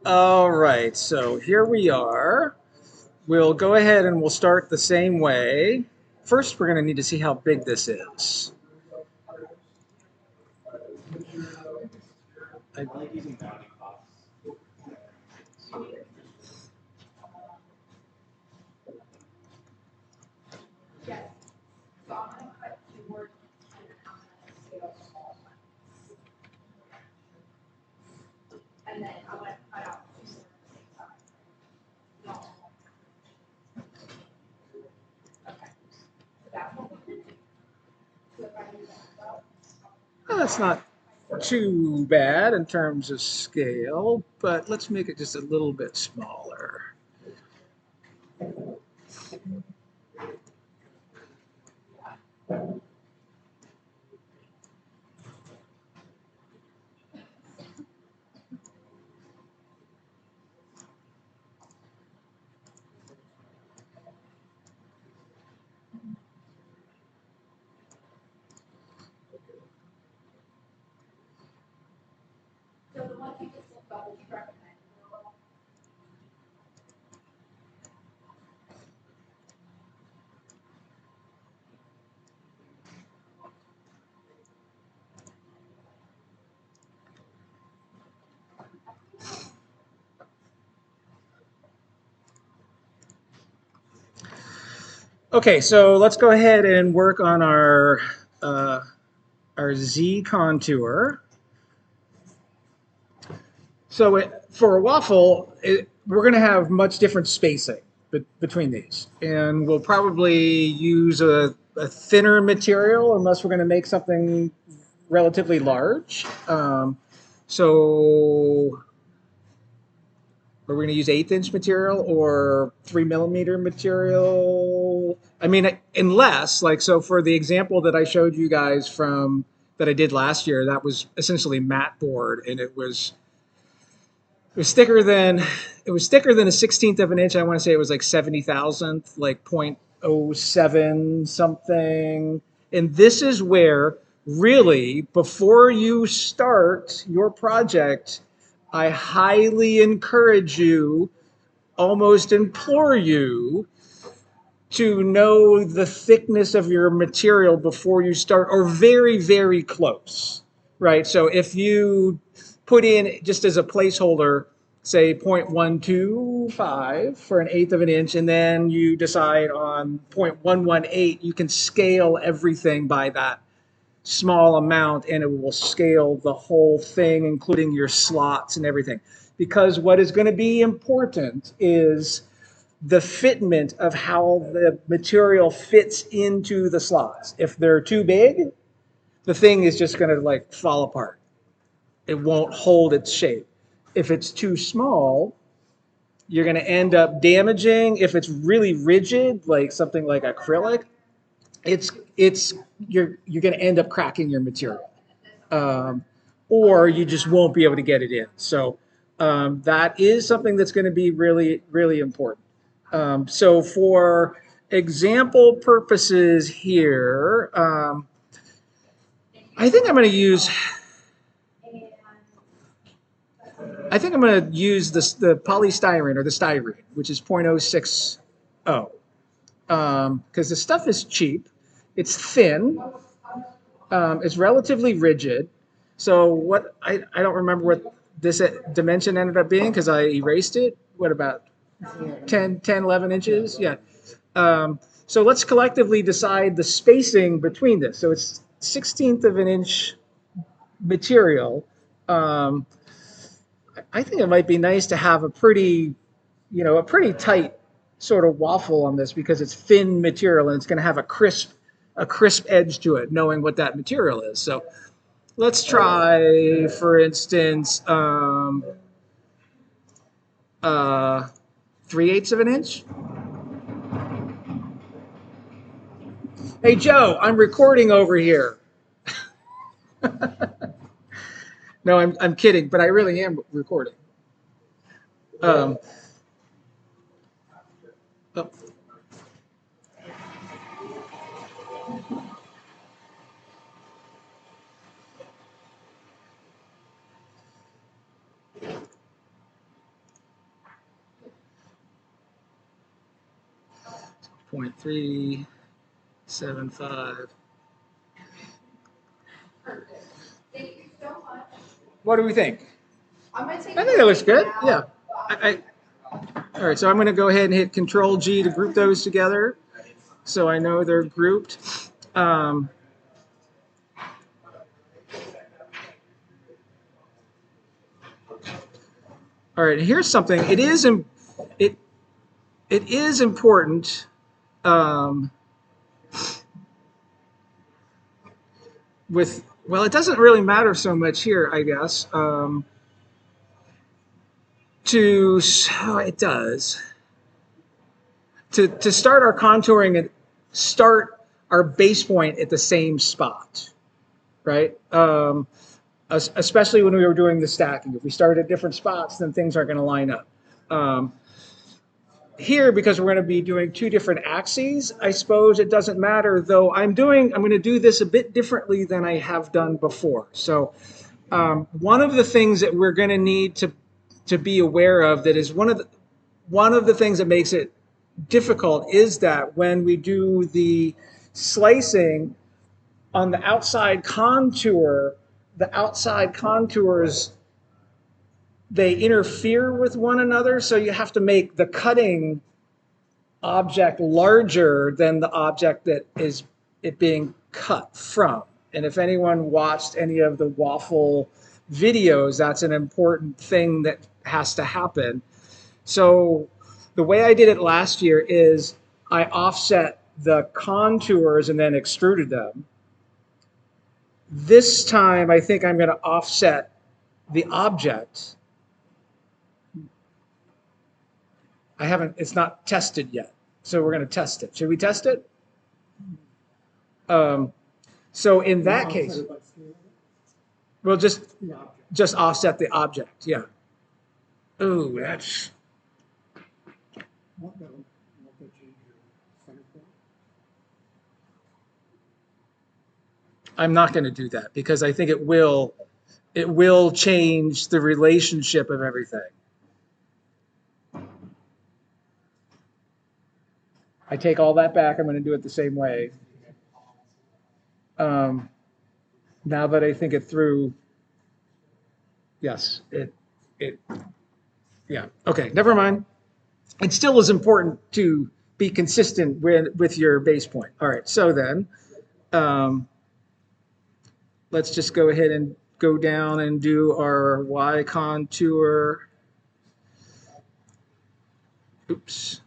All right, so here we are. We'll go ahead and we'll start the same way. First, we're going to need to see how big this is. I, that's not too bad in terms of scale, but let's make it just a little bit smaller. Okay, so let's go ahead and work on uh, our Z contour. So for a waffle, we're going to have much different spacing between these. And we'll probably use a thinner material unless we're going to make something relatively large. So are we going to use 1/8 inch material or 3 millimeter material? I mean, unless, like, so for the example that I showed you guys from that I did last year, that was essentially matte board and it was thicker than a 16th of an inch. I want to say it was like 70,000th, like 0.07 something. And this is where really, before you start your project, I highly encourage you, almost implore you to know the thickness of your material before you start, or very, very close, right? So if you put in just as a placeholder, say 0.125 for 1/8 of an inch, and then you decide on 0.118, you can scale everything by that small amount and it will scale the whole thing, including your slots and everything. Because what is going to be important is the fitment of how the material fits into the slots. If they're too big, the thing is just going to like fall apart. It won't hold its shape. If it's too small, you're going to end up damaging. If it's really rigid, like something like acrylic, it's you're going to end up cracking your material, um, or you just won't be able to get it in. So that is something that's going to be really, really important. So for example purposes here, I think I'm going to use I think I'm going to use this the polystyrene or the styrene, which is 0.060, because the stuff is cheap, it's thin, it's relatively rigid. So what I don't remember what this dimension ended up being because I erased it. What about 11 inches? Yeah. So let's collectively decide the spacing between this. So it's 16th of an inch material. Um, I think it might be nice to have a pretty tight sort of waffle on this because it's thin material and it's going to have a crisp edge to it, knowing what that material is. So let's try, for instance, 3/8 of an inch. Hey Joe, I'm recording over here. No, I'm kidding, but I really am recording. Um, oh, 0.375. Perfect. Thank you so much. What do we think? I'm gonna take I think it looks good. now. Yeah. All right, so I'm going to go ahead and hit Control G to group those together, so I know they're grouped. Um, all right, here's something. It it is important. Um, well, it doesn't really matter so much here, I guess. It does to start our contouring and start our base point at the same spot, right? Especially when we were doing the stacking. If we start at different spots, then things aren't going to line up. Um, Here, because we're going to be doing two different axes, I suppose it doesn't matter, though I'm going to do this a bit differently than I have done before. So one of the things that we're going to need to be aware of, that is one of the things that makes it difficult, is that when we do the slicing on the outside contour, the outside contours, they interfere with one another, so you have to make the cutting object larger than the object that is it being cut from. And if anyone watched any of the Waffle videos, that's an important thing that has to happen. So the way I did it last year is I offset the contours and then extruded them. This time, I think I'm going to offset the object. It's not tested yet. So we're going to test it. Should we test it? So in that case, we'll just offset the object. Yeah. Oh, that's. I'm not going to do that because I think it will change the relationship of everything. I take all that back. I'm going to do it the same way. Now that I think it through, yes, yeah. Okay, never mind. It still is important to be consistent with your base point. All right, so then let's just go ahead and go down and do our Y contour. Oops.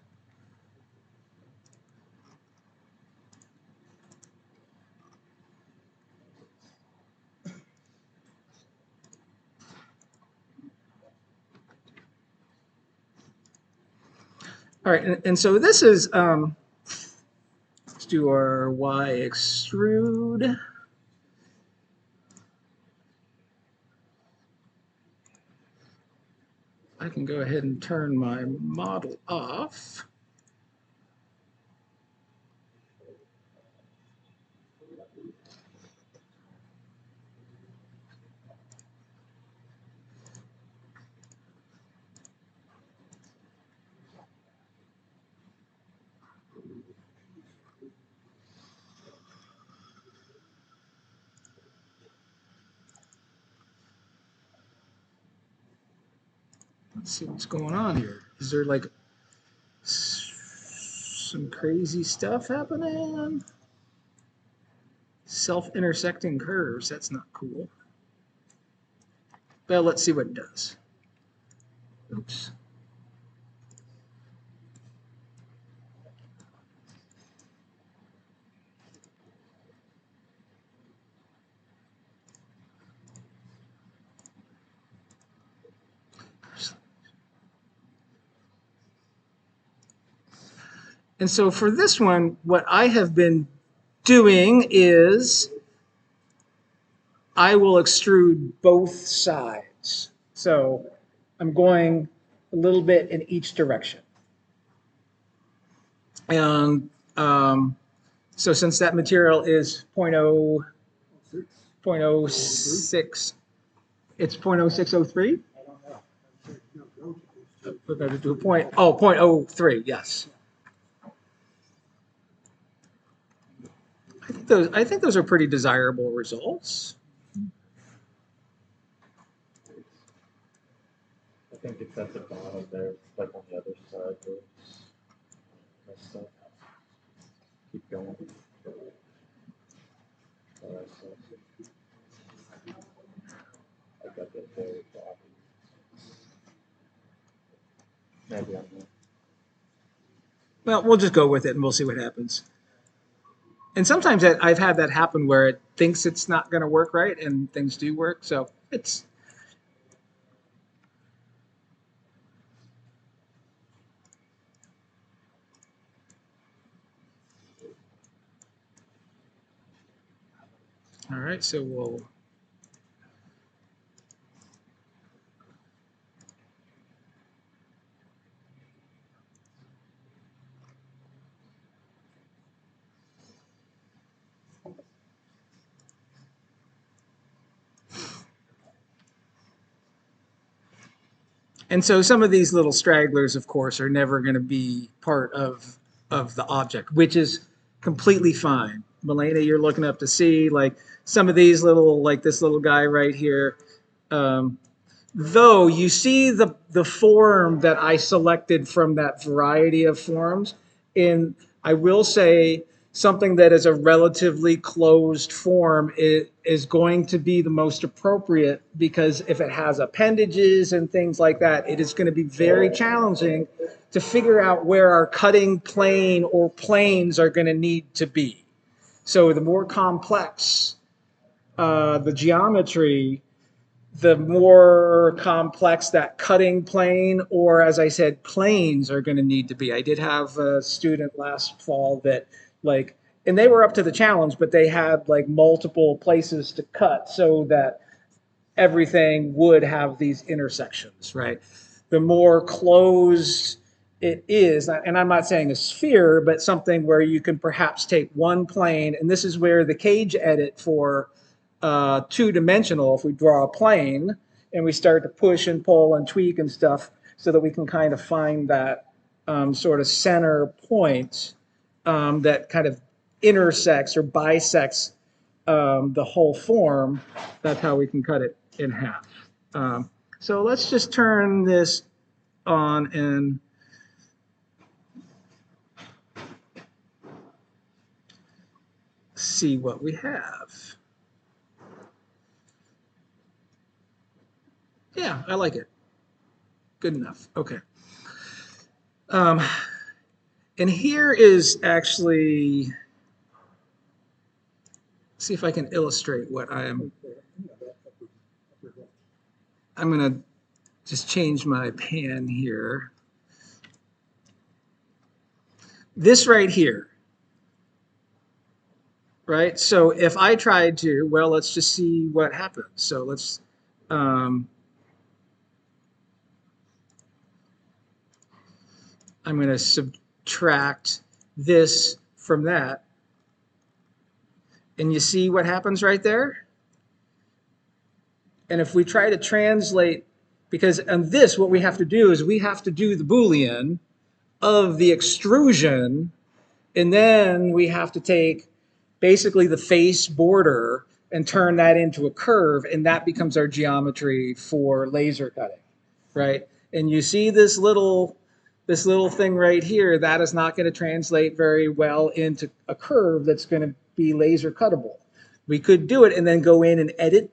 All right, and so this is, let's do our Y extrude. I can go ahead and turn my model off. Let's see what's going on here. Is there like some crazy stuff happening? Self-intersecting curves, that's not cool. Well, let's see what it does. Oops. And so for this one, what I have been doing is I will extrude both sides. So I'm going a little bit in each direction. And so since that material is 0.06, it's 0.0603? We're going to do 0.03, yes. I think those are pretty desirable results. I think it's at the bottom there, like on the other side. Where it's messed up. Keep going. Alright, so I got that very bottom. Maybe I'm not. Well, we'll just go with it and we'll see what happens. And sometimes I've had that happen where it thinks it's not going to work right and things do work. So it's, all right, so we'll, and so some of these little stragglers, of course, are never going to be part of the object, which is completely fine. Milena, you're looking up to see like some of these little, like this little guy right here. Um, though you see the form that I selected from that variety of forms, in I will say something that is a relatively closed form is going to be the most appropriate, because if it has appendages and things like that, it is going to be very challenging to figure out where our cutting plane or planes are going to need to be. So the more complex the geometry, the more complex that cutting plane, or as I said, planes are going to need to be. I did have a student last fall that like, and they were up to the challenge, but they had like multiple places to cut so that everything would have these intersections, right? The more closed it is, and I'm not saying a sphere, but something where you can perhaps take one plane, and this is where the cage edit for two-dimensional, if we draw a plane and we start to push and pull and tweak and stuff so that we can kind of find that sort of center point that kind of intersects or bisects the whole form, that's how we can cut it in half. So let's just turn this on and see what we have. Yeah, I like it. Good enough. Okay. And here is actually, see if I can illustrate what I'm going to just change my pan here. This right here, right? So if I tried to, well, let's just see what happens. So let's, I'm going to subtract this from that. And you see what happens right there? And if we try to translate, because on this, what we have to do is we have to do the Boolean of the extrusion, and then we have to take basically the face border and turn that into a curve, and that becomes our geometry for laser cutting, right? And you see this little thing right here, that is not going to translate very well into a curve that's going to be laser cuttable. We could do it and then go in and edit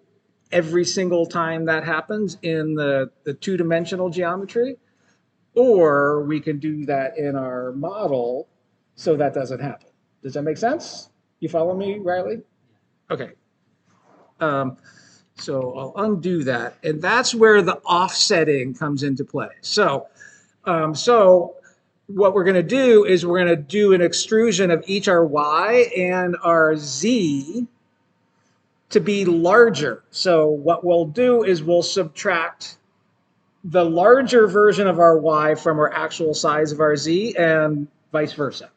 every single time that happens in the two-dimensional geometry, or we can do that in our model so that doesn't happen. Does that make sense? You follow me, Riley? Okay. So I'll undo that, and that's where the offsetting comes into play. So what we're going to do is we're going to do an extrusion of each our y and our z to be larger. So what we'll do is we'll subtract the larger version of our y from our actual size of our z and vice versa.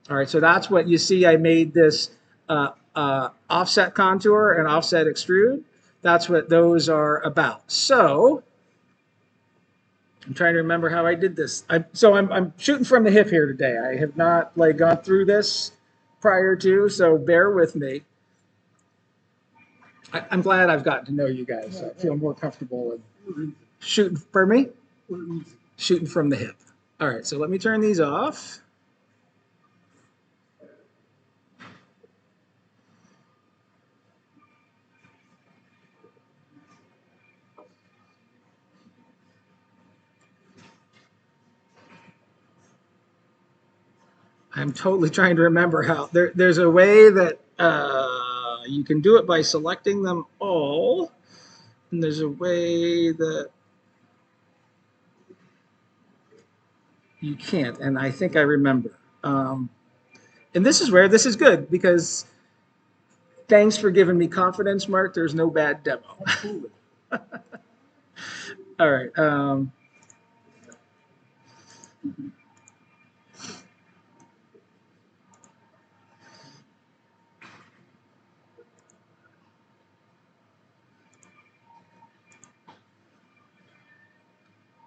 All right, so that's what you see. I made this offset contour and offset extrude. That's what those are about. So I'm trying to remember how I did this. I'm shooting from the hip here today. I have not like gone through this prior to, so bear with me. I'm glad I've gotten to know you guys. I feel more comfortable in shooting, for me? Shooting from the hip. All right, so let me turn these off. I'm totally trying to remember how. There's a way that you can do it by selecting them all, and there's a way that you can't, and I think I remember. And this is where this is good, because thanks for giving me confidence, Mark. There's no bad demo. All right.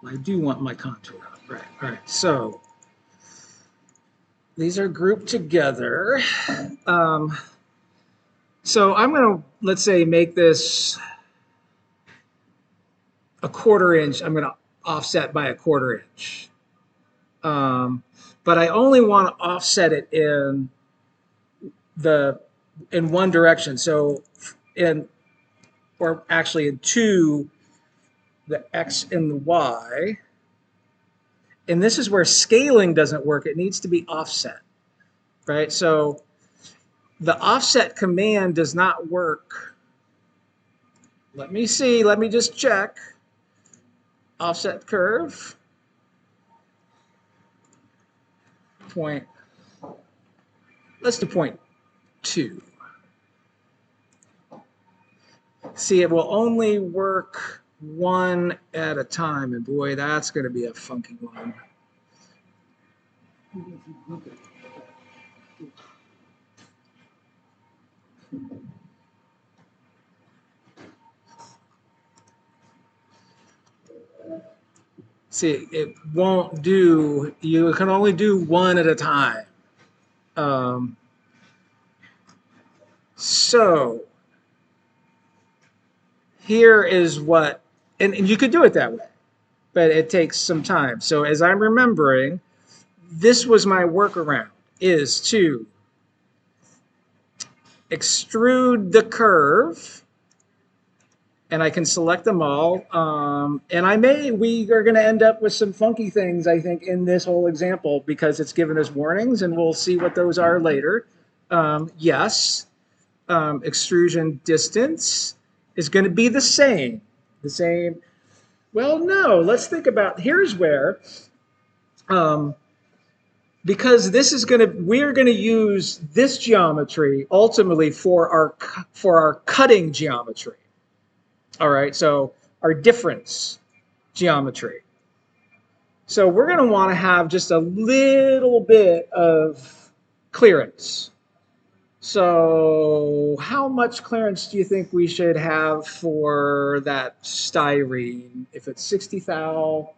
I do want my contour up. Right. All right. So these are grouped together. So I'm going to, let's say, make this a 1/4 inch. I'm going to offset by a 1/4 inch. But I only want to offset it in one direction. So or actually in two, the X and the Y. And this is where scaling doesn't work. It needs to be offset, right? So the offset command does not work. Let me see. Let me just check. Offset curve. Point. Let's do 0.2. See, it will only work one at a time, and boy, that's going to be a funky one. See, it won't do, you can only do one at a time. So here is what, and you could do it that way, but it takes some time. So as I'm remembering, this was my workaround, is to extrude the curve, and I can select them all. And we are going to end up with some funky things, I think, in this whole example, because it's given us warnings, and we'll see what those are later. Yes, extrusion distance is going to be the same. The same. Well, no, let's think about, here's where, because we're going to use this geometry ultimately for our cutting geometry. All right, so our difference geometry. So we're going to want to have just a little bit of clearance. So how much clearance do you think we should have for that styrene? If it's 60 thou,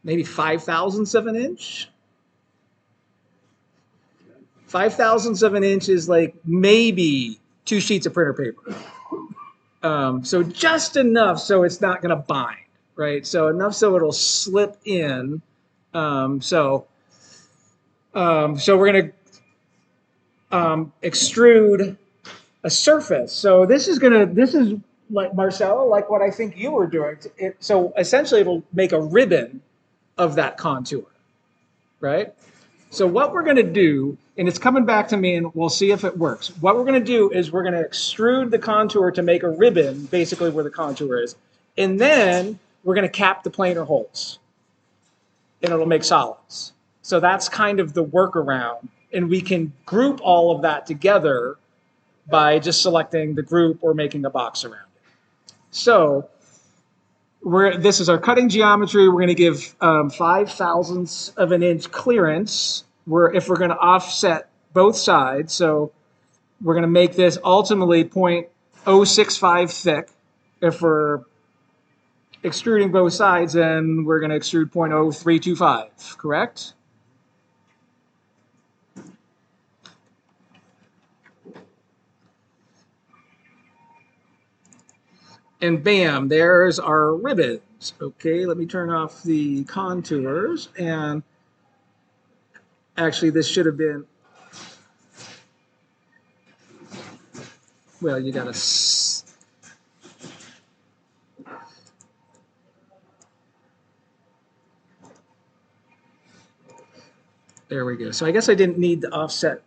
maybe 5/1000ths of an inch? 5/1000ths of an inch is like maybe 2 sheets of printer paper. So just enough so it's not going to bind, right? So enough so it'll slip in. So we're going to extrude a surface. So this is like, Marcel, like what I think you were doing. So essentially it'll make a ribbon of that contour, right? So what we're going to do, and it's coming back to me, and we'll see if it works. What we're going to do is we're going to extrude the contour to make a ribbon, basically where the contour is. And then we're going to cap the planar holes, and it'll make solids. So that's kind of the workaround. And we can group all of that together by just selecting the group or making a box around it. So this is our cutting geometry. We're going to give 5/1000ths of an inch clearance. If we're going to offset both sides, so we're going to make this ultimately 0.065 thick. If we're extruding both sides, then we're going to extrude 0.0325, correct? And bam, there's our ribbons. Okay, let me turn off the contours. And actually, this should have been, well, you gotta, there we go. So I guess I didn't need the offset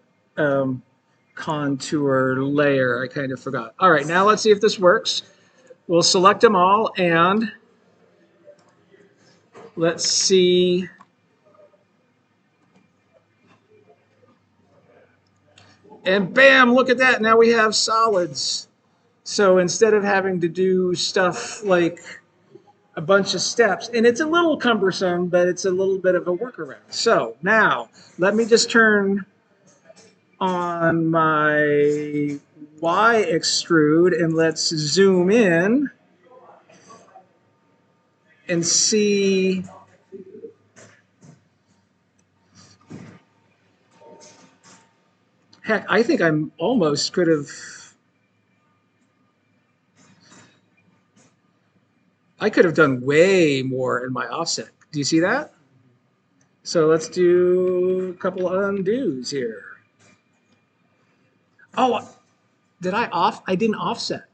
contour layer. I kind of forgot. All right, now let's see if this works. We'll select them all and let's see. And bam, look at that. Now we have solids. So instead of having to do stuff like a bunch of steps, and it's a little cumbersome, but it's a little bit of a workaround. So now let me just turn on my Y extrude and let's zoom in and see. Heck, I think I'm almost could have, I could have done way more in my offset. Do you see that? So let's do a couple of undos here. Oh, did I off? I didn't offset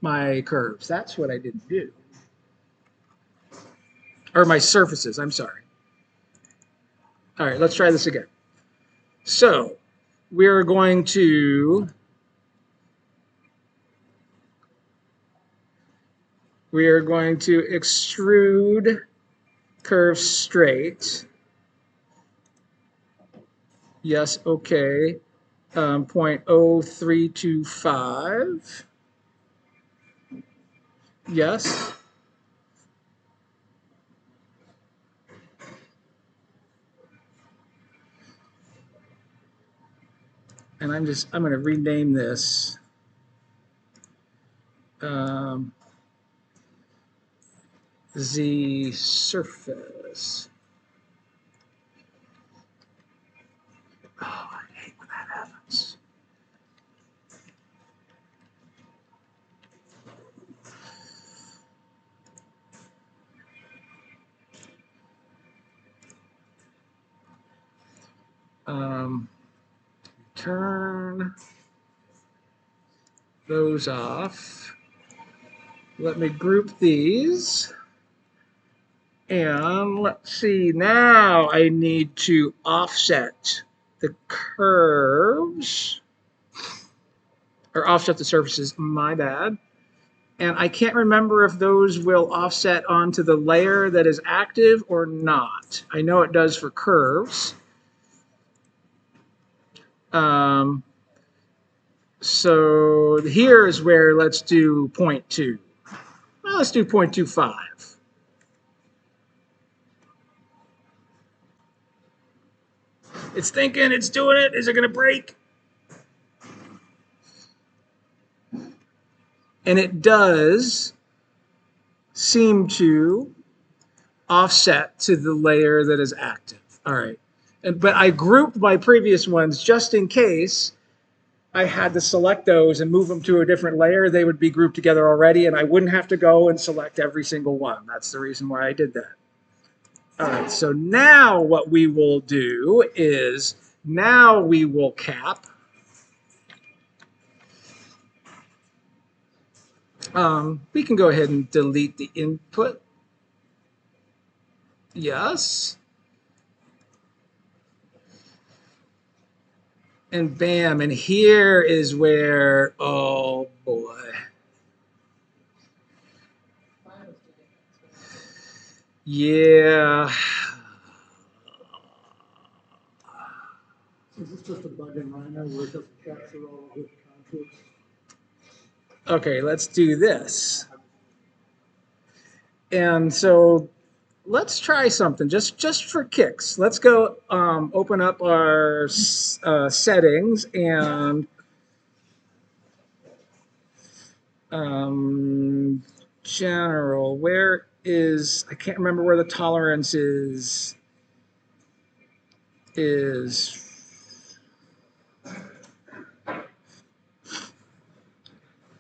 my curves. That's what I didn't do. Or my surfaces, I'm sorry. All right, let's try this again. So we're going to extrude curve straight. Yes, okay. 0.0325. Yes. And I'm going to rename this. Z surface. Oh, I hate when that happens. Turn those off. Let me group these. And let's see, now I need to offset the curves, or offset the surfaces, my bad. And I can't remember if those will offset onto the layer that is active or not. I know it does for curves. So here is where let's do 0.2. Well, let's do 0.25. It's thinking, it's doing it. Is it going to break? And it does seem to offset to the layer that is active. All right. But I grouped my previous ones just in case I had to select those and move them to a different layer. They would be grouped together already, and I wouldn't have to go and select every single one. That's the reason why I did that. All right, so now what we will do is now we will cap. We can go ahead and delete the input. Yes. And bam, and here is where, oh boy. Yeah. Is this just a bug in Rhino where it doesn't capture all of the contours? Okay, let's do this. And so let's try something just for kicks. Let's go open up our settings and general. Where is, I can't remember where the tolerance is.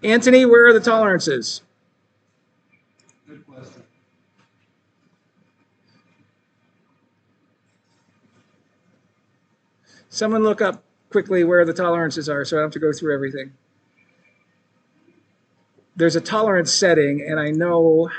Anthony, where are the tolerances? Someone look up quickly where the tolerances are so I don't have to go through everything. There's a tolerance setting, and I know.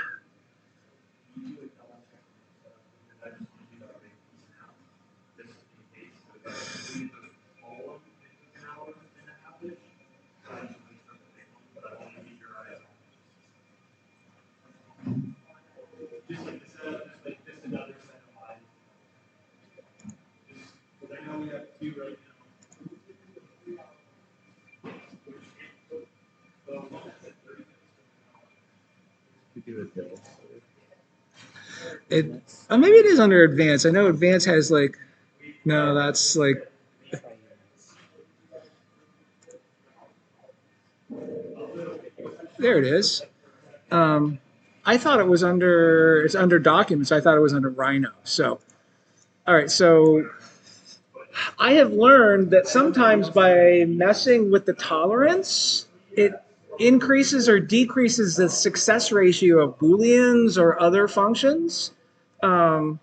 We do it though. It maybe it is under advanced. I know advanced has like no, that's like there it is. I thought it was under it's under documents. I thought it was under Rhino. So all right, so I have learned that sometimes by messing with the tolerance, it increases or decreases the success ratio of Booleans or other functions. So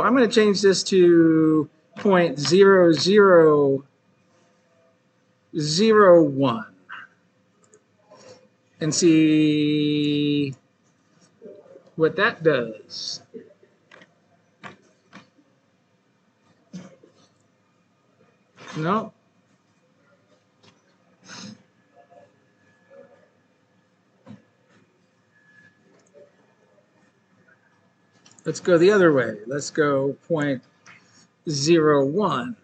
I'm going to change this to 0.0001 and see what that does. No. Let's go the other way. Let's go 0.01.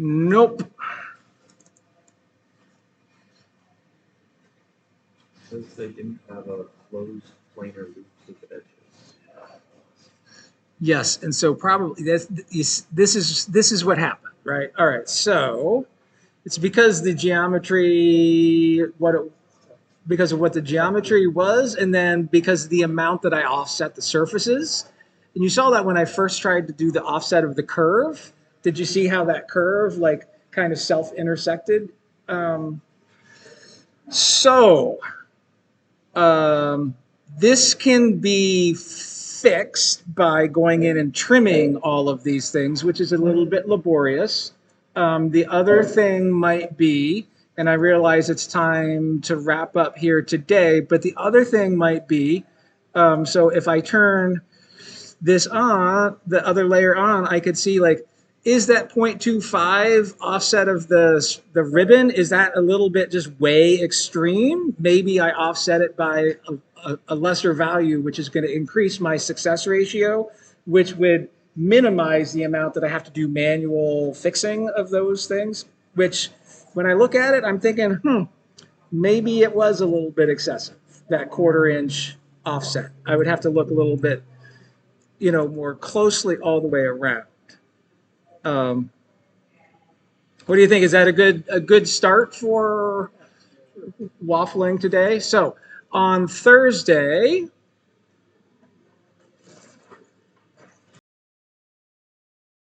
Nope. Since they didn't have a closed planar loop with edges. Yes, and so probably this is what happened, right? All right, so it's because the geometry because of what the geometry was, and then because of the amount that I offset the surfaces. And you saw that when I first tried to do the offset of the curve. Did you see how that curve like kind of self-intersected? So this can be fixed by going in and trimming all of these things, which is a little bit laborious. The other thing might be, and I realize it's time to wrap up here today, but the other thing might be, so if I turn this on, the other layer on, I could see like, is that 0.25 offset of the ribbon, is that a little bit just way extreme? Maybe I offset it by a lesser value, which is going to increase my success ratio, which would minimize the amount that I have to do manual fixing of those things, which when I look at it, I'm thinking, maybe it was a little bit excessive, that 1/4 inch offset. I would have to look a little bit, more closely all the way around. What do you think? Is that a good start for waffling today? So on Thursday,